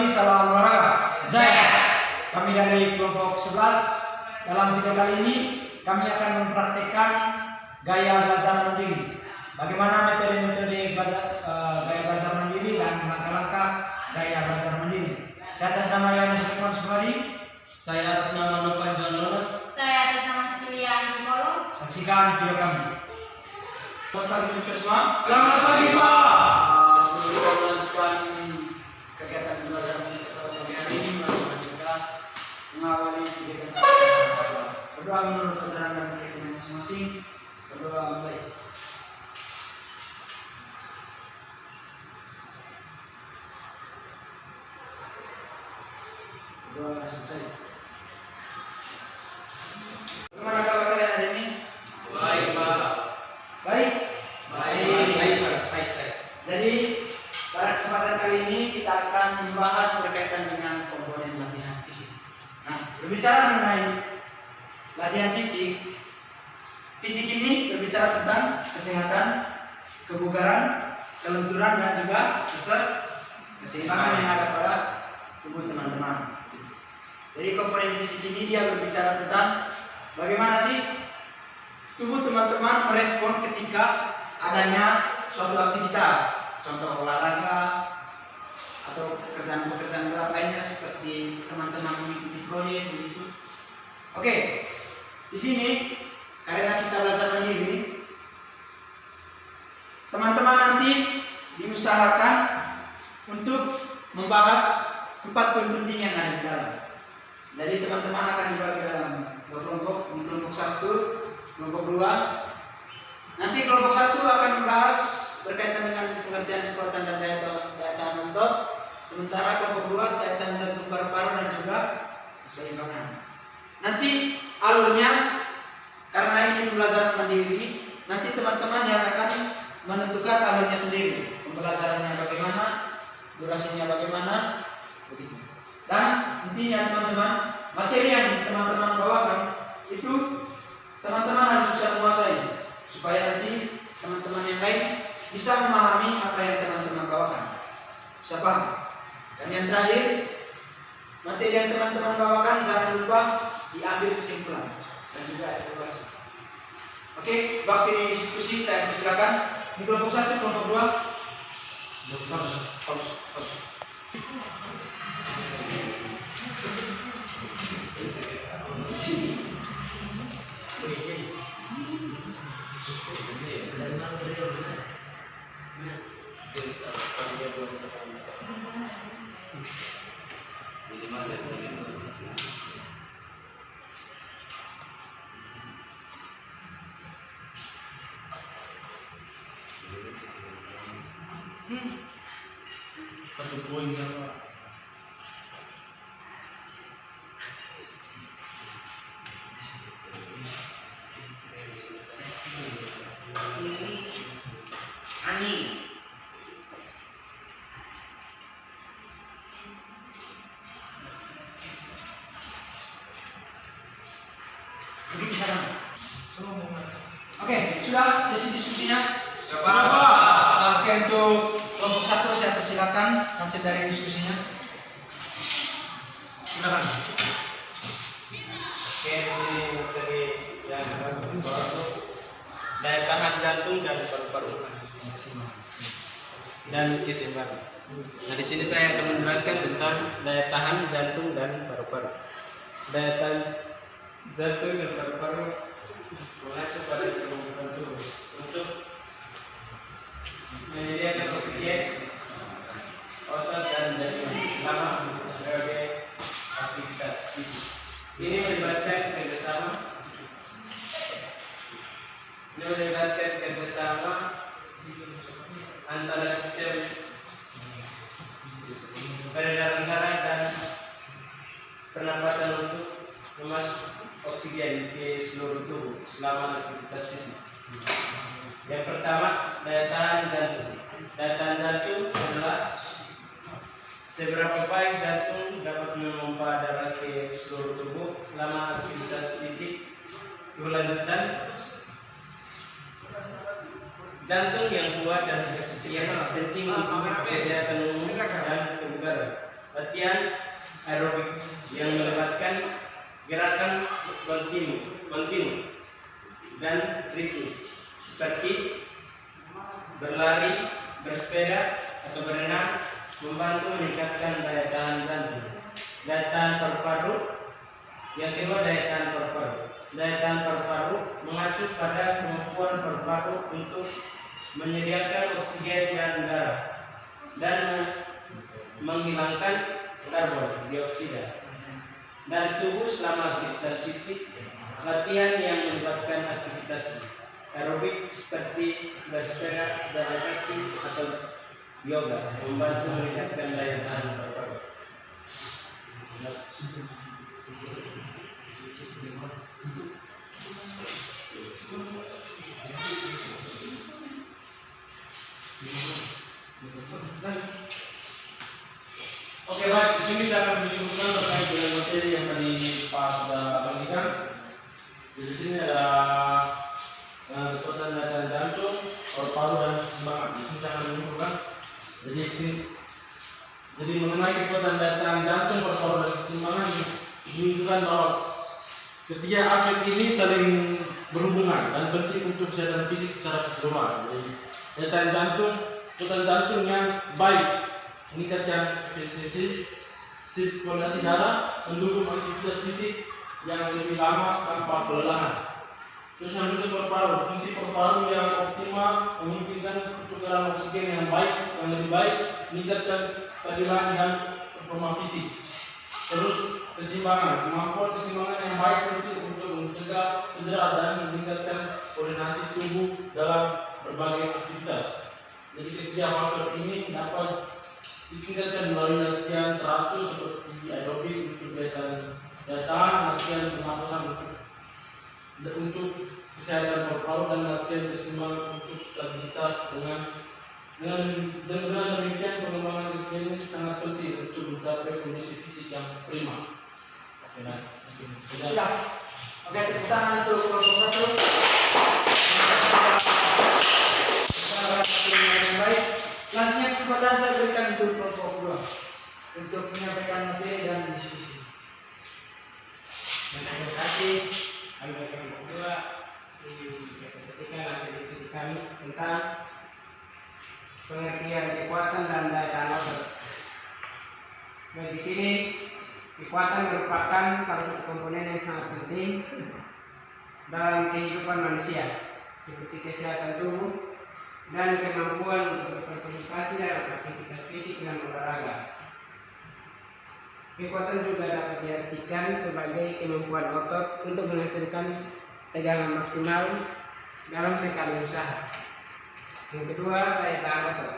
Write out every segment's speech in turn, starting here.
salam olahraga Jaya. Kami dari kelompok 11. Dalam video kali ini kami akan mempraktekkan gaya belajar mandiri. Bagaimana metode-metode gaya belajar mandiri dan langkah-langkah gaya belajar mandiri. Saya atas nama Yohanes Lukman Sumadi. Saya atas nama Novan Jono. Saya atas nama Silia Andi Molo. Saksikan video kami. Selamat pagi semua. Selamat pagi Pak. Sebelum kita melanjutkan kegiatan belajar pagi hari ini, mari kita mengawali kegiatan berdoa menurut ajaran dan keyakinan masing-masing. Berdoa mulai. Berdoa selesai. Bagaimana kabar kalian hari ini? Baik Pak. Baik. Baik. Jadi pada kesempatan kali ini kita akan membahas berkaitan dengan komponen latihan fisik. Nah, berbicara mengenai latihan fisik, fisik ini berbicara tentang kesehatan, kebugaran, kelenturan dan juga keseimbangan yang ada pada tubuh teman-teman. Jadi komponen fisik ini dia berbicara tentang bagaimana sih tubuh teman-teman merespon ketika adanya suatu aktivitas, contoh olahraga atau pekerjaan-pekerjaan berat lainnya seperti teman-teman mengikuti proyek begitu. Oke, di sini karena kita belajar mandiri, teman-teman nanti diusahakan untuk membahas 4 poin penting yang ada di dalam. Jadi teman-teman akan dibagi dalam 2 kelompok, kelompok 1, kelompok 2. Nanti kelompok 1 akan membahas berkaitan dengan pengertian kekuatan dan daya tahan otot, sementara kelompok 2 daya tahan jantung paru-paru dan juga keseimbangan. Nanti alurnya, karena ini pembelajaran mandiri, nanti teman-teman yang akan menentukan alurnya sendiri, pembelajarannya bagaimana, durasinya bagaimana, begitu. Dan intinya teman-teman, materi yang teman-teman bawakan itu teman-teman harus bisa menguasai supaya nanti teman-teman yang lain bisa memahami apa yang teman-teman bawakan, bisa paham. Dan yang terakhir, materi yang teman-teman bawakan jangan lupa diambil kesimpulan dan juga evaluasi. Oke, waktu diskusi saya persilakan di kelompok 1, kelompok 2. Pause. Satu poin sama. Oke, sudah sesi diskusinya. Oke, untuk kelompok 1 saya persilakan hasil dari diskusinya. Silakan. Oke, di sini materi yang baru daya tahan jantung dan paru-paru dan keseimbangan. Nah, di sini saya akan menjelaskan tentang daya tahan jantung dan paru-paru. Daya tahan jantung dan paru-paru mengacu pada kemampuan tubuh untuk menyediakan oksigen, otot dan jaringan selama berbagai aktivitas fisik. Ini melibatkan kerjasama antara sistem peredaran darah dan pernapasan untuk memasuk oksigen ke seluruh tubuh selama aktivitas fisik. Yang pertama, daya tahan jantung. Daya tahan jantung adalah seberapa baik jantung dapat memompa darah ke seluruh tubuh selama aktivitas fisik berlanjutan. Jantung yang kuat dan efisien penting untuk kesehatan umum dan kebugaran. latihan aerobik yang melibatkan gerakan kontinu dan ritmis seperti berlari, bersepeda, atau berenang, membantu meningkatkan daya tahan jantung. Daya tahan paru-paru. Yang kedua, daya tahan paru-paru. Daya tahan paru-paru mengacu pada kemampuan paru-paru untuk menyediakan oksigen dan darah dan menghilangkan karbon dioksida dari tubuh selama aktivitas fisik. Latihan yang melibatkan aktivitas aerobik seperti bersepeda, jalan kaki, atau yoga membantu meningkatkan daya tahan paru-paru. Oke baik, di sini kita akan disebutkan terkait dengan materi yang tadi Pak sudah bagikan. Di sini ada kekuatan daya tahan jantung, paru-paru dan keseimbangan. Di sini saya akan menunjukkan. Jadi mengenai kekuatan daya tahan jantung, paru-paru dan keseimbangan menunjukkan bahwa ketiga aspek ini saling berhubungan dan penting untuk kesehatan fisik secara keseluruhan. Jadi daya tahan jantung, kekuatan jantung yang baik meningkatkan sirkulasi darah, mendukung aktivitas fisik yang lebih lama tanpa kelelahan. Terus yang kedua, paru-paru. Fungsi paru-paru yang optimal memungkinkan pertukaran oksigen yang lebih baik, meningkatkan keadilan dan performa fisik. Terus keseimbangan, kemampuan keseimbangan yang baik untuk mencegah cedera dan meningkatkan koordinasi tubuh dalam berbagai aktivitas. Jadi ketiga faktor ini dapat ditingkatkan melalui latihan teratur seperti aerobik untuk daya tahan, latihan pernapasan untuk kesehatan paru-paru dan latihan keseimbangan untuk stabilitas. Dengan demikian pengembangan ketiga ini sangat penting untuk mencapai kondisi fisik yang prima. Oke, nah, Sudah. Oke, tepuk tangan untuk kelompok 1. Yang baik. Selanjutnya kesempatan saya berikan untuk kelompok 2 untuk menyampaikan materi dan diskusi. Terima kasih. Kami dari kelompok 2 dipresentasikan hasil diskusi kami tentang pengertian kekuatan dan daya tahan otot. Nah, di sini kekuatan merupakan salah satu komponen yang sangat penting dalam kehidupan manusia, seperti kesehatan tubuh dan kemampuan untuk berpartisipasi dalam aktivitas fisik dan olahraga. Kekuatan juga dapat diartikan sebagai kemampuan otot untuk menghasilkan tegangan maksimal dalam sekali usaha. Yang kedua, daya tahan otot.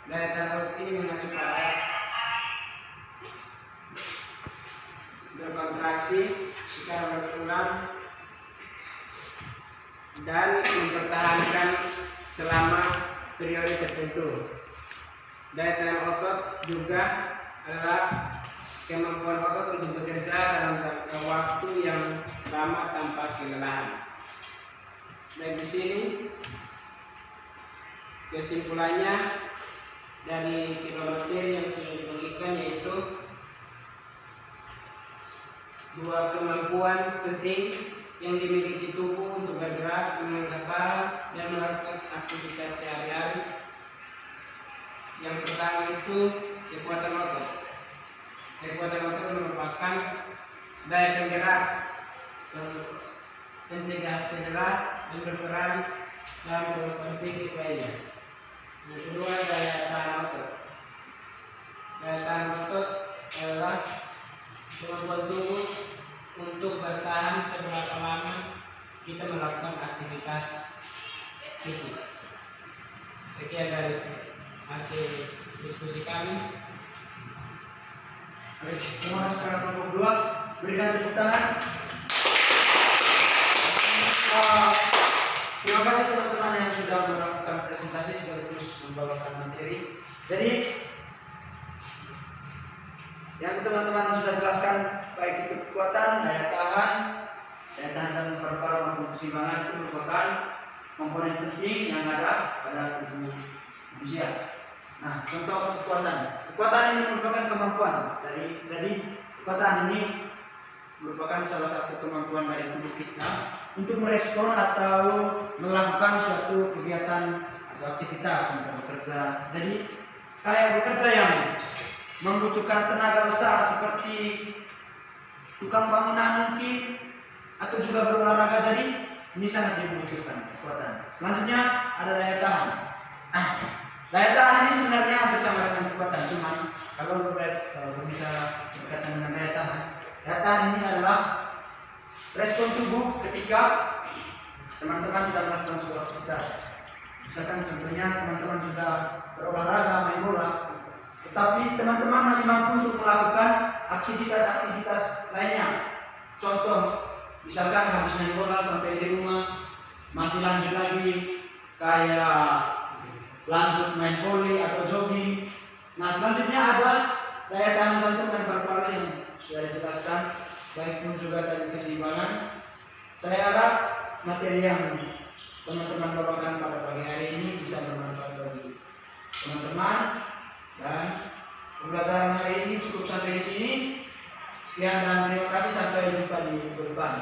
Daya tahan otot ini mengacu pada berkontraksi secara berulang dan mempertahankan selama periode tertentu. Daya tahan otot juga adalah kemampuan otot untuk bekerja dalam jangka waktu yang lama tanpa kelelahan. Dan di sini kesimpulannya dari kedua materi yang sudah dibagikan yaitu dua kemampuan penting yang dimiliki tubuh untuk bergerak, mengangkat barang, dan melakukan aktivitas sehari-hari. Yang pertama itu kekuatan otot. Kekuatan otot merupakan daya penggerak, pencegah cedera, dan berperan dalam kehidupan fisik lainnya. Yang kedua, daya tahan otot. Daya tahan otot adalah kemampuan tubuh untuk bertahan seberapa lama kita melakukan aktivitas fisik. Sekian dari hasil diskusi kami. Baik, terima kasih kepada kelompok 2. Berikan tepuk tangan. Terima kasih teman-teman yang sudah melakukan presentasi sekaligus membawakan materi. Jadi yang teman-teman sudah jelaskan baik itu kekuatan, daya tahan dan paru-paru maupun keseimbangan itu merupakan komponen penting yang ada pada tubuh manusia. Nah, contoh kekuatan kekuatan ini merupakan kemampuan jadi kekuatan ini merupakan salah satu kemampuan dari tubuh kita untuk merespon atau melakukan suatu kegiatan atau aktivitas untuk bekerja. Jadi kayak bekerja yang membutuhkan tenaga besar seperti tukang bangunan mungkin atau juga berolahraga, jadi ini sangat dibutuhkan kekuatan. Selanjutnya ada daya tahan. Daya tahan ini sebenarnya hampir sama dengan kekuatan, cuma kalau bisa berkaitan dengan daya tahan ini adalah respon tubuh ketika teman-teman sudah melakukan sebuah aktivitas. Misalkan contohnya teman-teman sudah berolahraga, main bola, tetapi teman-teman masih mampu untuk melakukan aktivitas-aktivitas lainnya. Contoh, misalkan habis main bola sampai di rumah masih lanjut lagi kayak lanjut main volley atau jogging. Nah, selanjutnya ada daya tahan jantung dan paru-paru yang sudah dijelaskan, baik pun juga tadi keseimbangan. Saya harap materi yang teman-teman bawakan pada pagi hari ini bisa bermanfaat bagi teman-teman, dan pembelajaran hari ini cukup sampai di sini. Sekian dan terima kasih, sampai jumpa di depan.